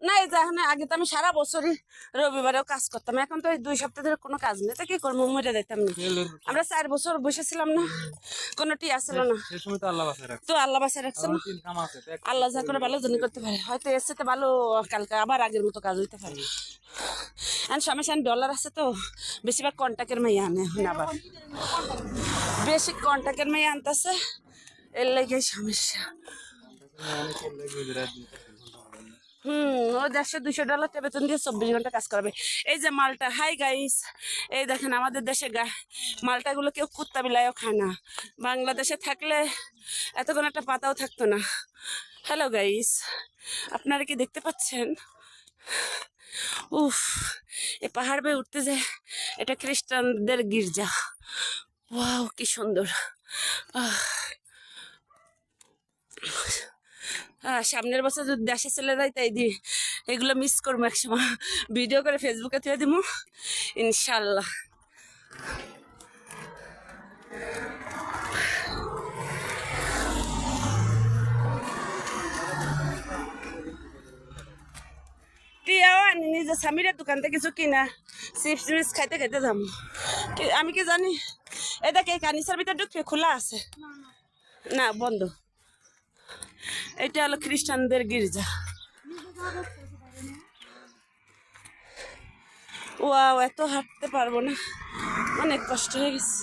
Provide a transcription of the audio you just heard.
না এই যে এখন আগে তো আমি সারা বছরই রবিবারেও কাজ করতাম, এখন তো এই 2 সপ্তাহ ধরে কোনো কাজ নেই, তো কি করবো, মরে যাইতাম না। আমরা 4 বছর বসেছিলাম না, কোনো টিয়া ছিল না, সে সময় তো আল্লাহ বাঁচায় রাখছে। তো আল্লাহ বাসায় রাখছে না। ইনকাম আছে তো আল্লাহ যা করে ভালো জানি করতে পারে, হয়তো এর সাথে ভালো কালকে আবার আগের মতো কাজ হইতে পারে। আর সমস্যা ডলার আছে তো, বেশিরভাগ কন্ট্যাক্টের মেয়ে আনে এখন, আবার বেশি কন্ট্যাক্টের মেয়ে আনতেছে, এর লেগে সমস্যা। ও $150-200 বেতন দিয়ে 24 ঘন্টা কাজ করবে। এই যে মালটা, হাই গাইস, এই দেখেন আমাদের দেশে মালটাগুলো কেউ কুত্তা বিলাইও খায় না, বাংলাদেশে থাকলে এতক্ষণ একটা পাতাও থাকতো না। হ্যালো গাইস, আপনারা কি দেখতে পাচ্ছেন? উফ, এই পাহাড় বেয়ে উঠতে যায়, এটা খ্রিস্টানদের গির্জা। ওয়াও কি সুন্দর। সামনের বছর যদি দেশে চলে যাই তাই দি এগুলো মিস করবো, একসময় ভিডিও করে ফেসবুকে তুলে দিব ইনশাল্লাহ। টিয়াও আনি নিজে স্বামীরের দোকান থেকে কিছু কিনা চিপস টিপস খাইতে খাইতে যাম। আমি কি জানি, এটা কি কানিসার ভিতরে ঢুকবে, খোলা আছে না বন্ধ? এটা হলো খ্রিস্টানদের গির্জা। ওয়াও, এত হাঁটতে পারবো না, অনেক কষ্ট হয়ে গেছে।